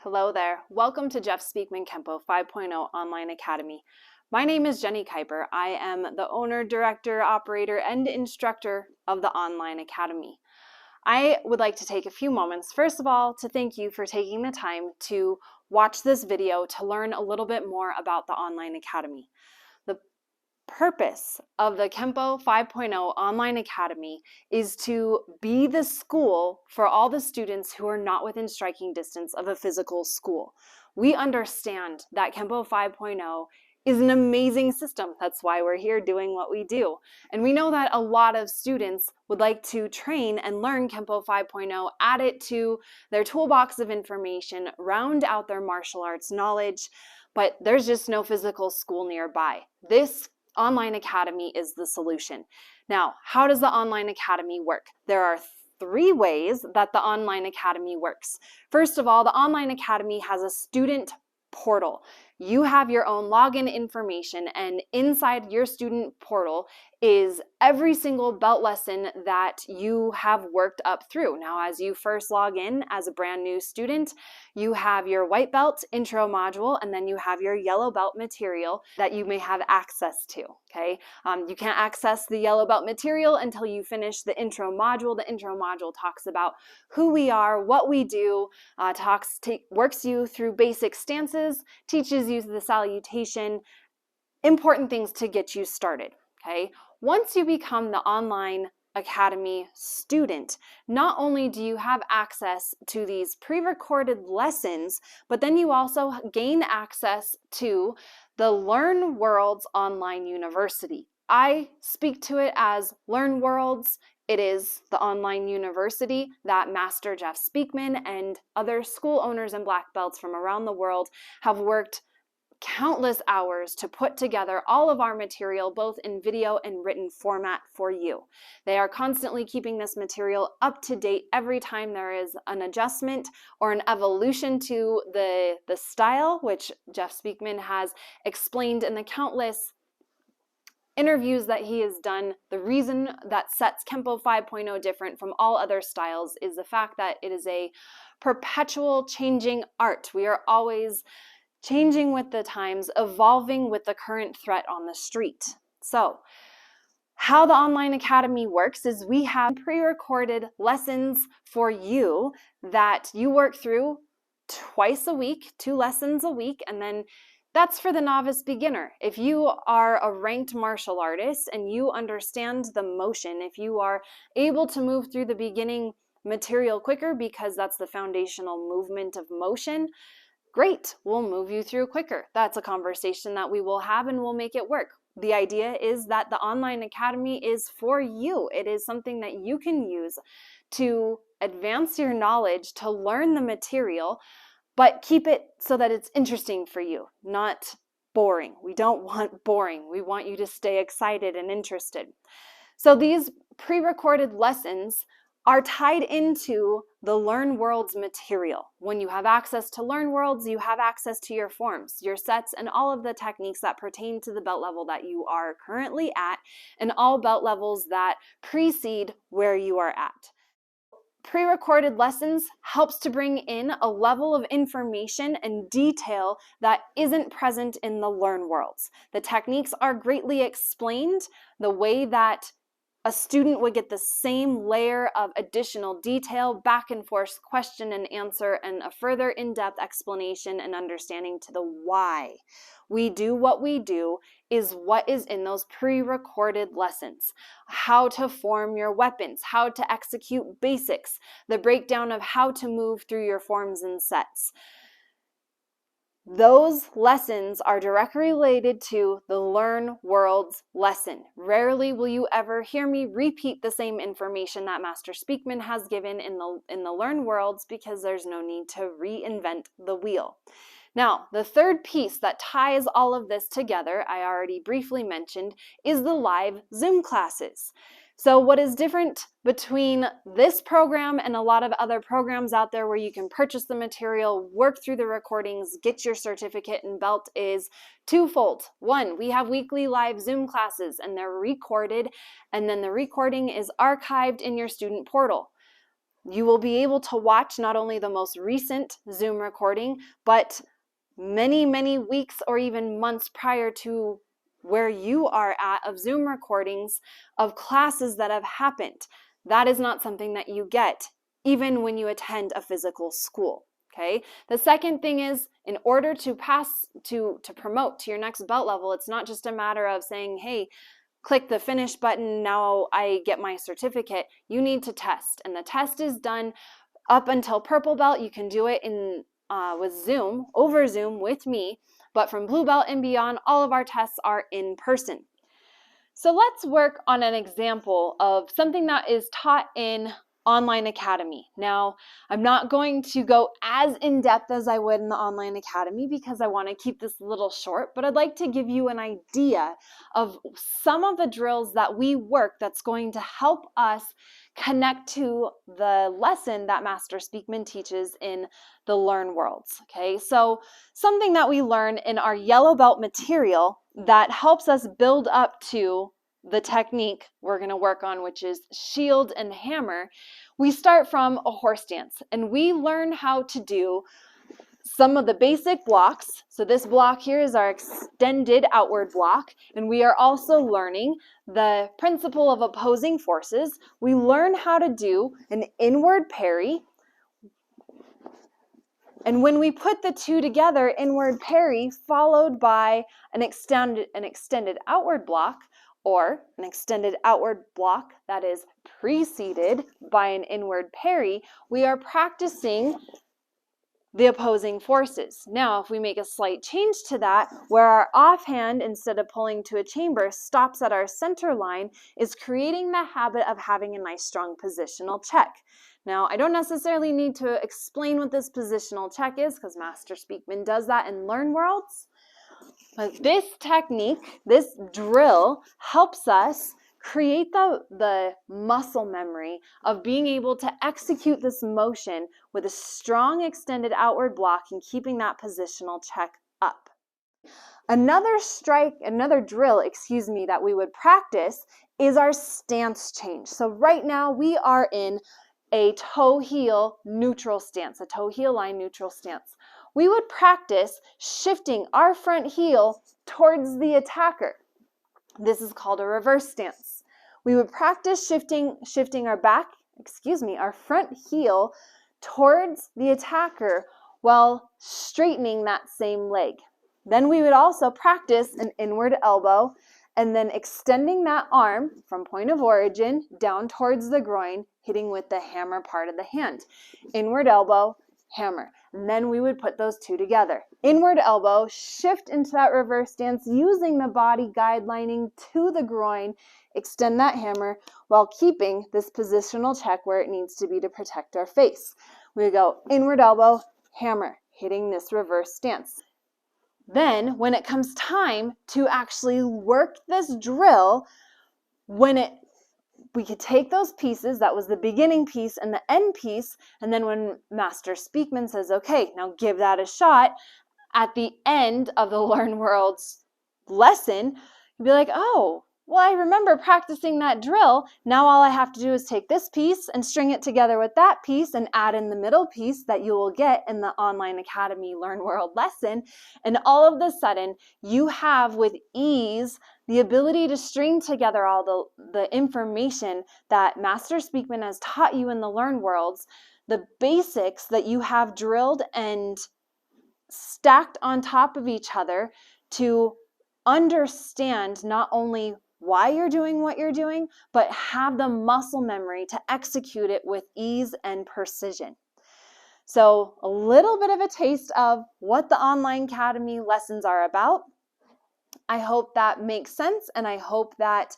Hello there. Welcome to Jeff Speakman Kenpo 5.0 Online Academy. My name is Jenny Kuiper. I am the owner, director, operator, and instructor of the Online Academy. I would like to take a few moments, first of all, to thank you for taking the time to watch this video to learn a little bit more about the Online Academy. The purpose of the Kenpo 5.0 Online Academy is to be the school for all the students who are not within striking distance of a physical school. We understand that Kenpo 5.0 is an amazing system. That's why we're here doing what we do. And we know that a lot of students would like to train and learn Kenpo 5.0, add it to their toolbox of information, round out their martial arts knowledge, but there's just no physical school nearby. This Online Academy is the solution. Now, how does the Online Academy work? There are 3 ways that the Online Academy works. First of all, the Online Academy has a student portal. You have your own login information, and inside your student portal is every single belt lesson that you have worked up through. Now, as you first log in as a brand new student, you have your white belt intro module, and then you have your yellow belt material that you may have access to, okay? You can't access the yellow belt material until you finish the intro module. The intro module talks about who we are, what we do, works you through basic stances, teaches you the salutation, important things to get you started, okay? Once you become the Online Academy student, not only do you have access to these pre-recorded lessons, but then you also gain access to the Learn Worlds Online University. I speak to it as Learn Worlds. It is the online university that Master Jeff Speakman and other school owners and black belts from around the world have worked countless hours to put together all of our material, both in video and written format for you. They are constantly keeping this material up to date every time there is an adjustment or an evolution to the style, which Jeff Speakman has explained in the countless interviews that he has done. The reason that sets Kenpo 5.0 different from all other styles is the fact that it is a perpetual changing art. We are always changing with the times, evolving with the current threat on the street. So, how the Online Academy works is we have pre-recorded lessons for you that you work through twice a week, 2 lessons a week, and then that's for the novice beginner. If you are a ranked martial artist and you understand the motion, if you are able to move through the beginning material quicker because that's the foundational movement of motion, great, we'll move you through quicker. That's a conversation that we will have and we'll make it work. The idea is that the Online Academy is for you. It is something that you can use to advance your knowledge, to learn the material, but keep it so that it's interesting for you, not boring. We don't want boring. We want you to stay excited and interested. So these pre-recorded lessons are tied into the Learn Worlds material. When you have access to Learn Worlds, you have access to your forms, your sets, and all of the techniques that pertain to the belt level that you are currently at, and all belt levels that precede where you are at. Pre-recorded lessons helps to bring in a level of information and detail that isn't present in the Learn Worlds. The techniques are greatly explained the way that a student would get the same layer of additional detail, back and forth question and answer, and a further in-depth explanation and understanding to the why we do what we do is what is in those pre-recorded lessons. How to form your weapons, how to execute basics, the breakdown of how to move through your forms and sets. Those lessons are directly related to the Learn Worlds lesson. Rarely will you ever hear me repeat the same information that Master Speakman has given in the Learn Worlds because there's no need to reinvent the wheel. Now, the third piece that ties all of this together, I already briefly mentioned, is the live Zoom classes. So what is different between this program and a lot of other programs out there where you can purchase the material, work through the recordings, get your certificate and belt is twofold. One, we have weekly live Zoom classes and they're recorded, and then the recording is archived in your student portal. You will be able to watch not only the most recent Zoom recording, but many, many weeks or even months prior to where you are at of Zoom recordings of classes that have happened. That is not something that you get even when you attend a physical school. Okay. The second thing is, in order to promote to your next belt level, it's not just a matter of saying, hey, click the finish button, now I get my certificate. You need to test, and the test is done up until purple belt. You can do it with Zoom, over Zoom with me, but from blue belt and beyond, all of our tests are in person. So let's work on an example of something that is taught in Online Academy. Now, I'm not going to go as in-depth as I would in the Online Academy because I want to keep this a little short, but I'd like to give you an idea of some of the drills that we work that's going to help us connect to the lesson that Master Speakman teaches in the Learn Worlds. Okay, so something that we learn in our yellow belt material that helps us build up to the technique we're going to work on, which is shield and hammer. We start from a horse stance, and we learn how to do some of the basic blocks. So this block here is our extended outward block, and we are also learning the principle of opposing forces. We learn how to do an inward parry, and when we put the two together, inward parry followed by an extended outward block, or an extended outward block that is preceded by an inward parry, we are practicing the opposing forces. Now, if we make a slight change to that, where our offhand, instead of pulling to a chamber, stops at our center line, is creating the habit of having a nice strong positional check. Now, I don't necessarily need to explain what this positional check is because Master Speakman does that in Learn Worlds. But this technique, this drill, helps us create the muscle memory of being able to execute this motion with a strong extended outward block and keeping that positional check up. Another drill, that we would practice is our stance change. So right now we are in a toe-heel neutral stance, a toe-heel line neutral stance. We would practice shifting our front heel towards the attacker. This is called a reverse stance. We would practice shifting our front heel towards the attacker while straightening that same leg. Then we would also practice an inward elbow and then extending that arm from point of origin down towards the groin, hitting with the hammer part of the hand. Inward elbow, hammer. And then we would put those two together. Inward elbow, shift into that reverse stance using the body guidelining to the groin, extend that hammer while keeping this positional check where it needs to be to protect our face. We would go inward elbow, hammer, hitting this reverse stance. Then when it comes time to actually work this drill, we could take those pieces, that was the beginning piece and the end piece, and then when Master Speakman says, okay, now give that a shot, at the end of the Learn Worlds lesson, you'd be like, oh, well, I remember practicing that drill. Now all I have to do is take this piece and string it together with that piece and add in the middle piece that you will get in the Online Academy Learn World lesson. And all of a sudden, you have with ease the ability to string together all the information that Master Speakman has taught you in the Learn Worlds, the basics that you have drilled and stacked on top of each other to understand not only why you're doing what you're doing, but have the muscle memory to execute it with ease and precision. So a little bit of a taste of what the Online Academy lessons are about. I hope that makes sense, and I hope that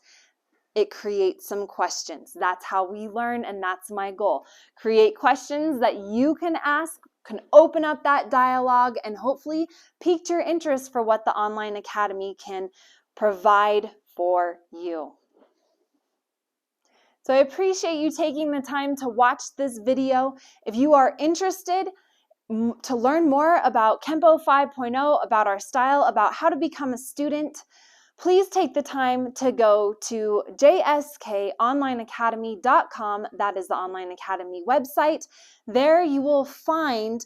it creates some questions. That's how we learn, and that's my goal. Create questions that you can ask, can open up that dialogue, and hopefully pique your interest for what the Online Academy can provide for you. So I appreciate you taking the time to watch this video. If you are interested to learn more about Kenpo 5.0, about our style, about how to become a student, please take the time to go to jskonlineacademy.com. That is the Online Academy website. There you will find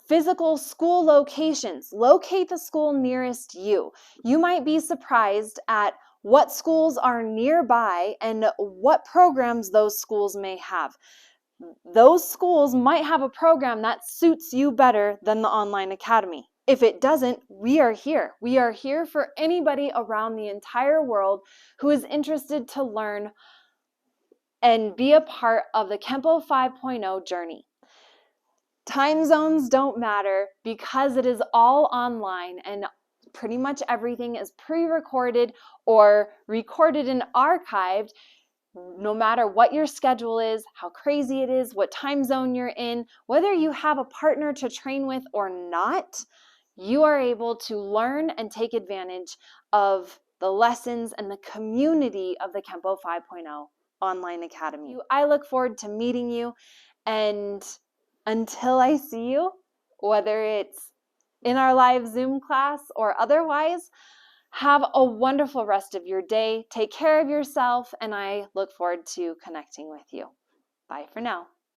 physical school locations. Locate the school nearest you. You might be surprised at what schools are nearby and what programs those schools may have. Those schools might have a program that suits you better than the Online Academy. If it doesn't, we are here. We are here for anybody around the entire world who is interested to learn and be a part of the Kenpo 5.0 journey. Time zones don't matter because it is all online and pretty much everything is pre-recorded or recorded and archived. No matter what your schedule is, how crazy it is, what time zone you're in, whether you have a partner to train with or not, you are able to learn and take advantage of the lessons and the community of the Kenpo 5.0 Online Academy. I look forward to meeting you, and until I see you, whether it's in our live Zoom class or otherwise, have a wonderful rest of your day. Take care of yourself, and I look forward to connecting with you. Bye for now.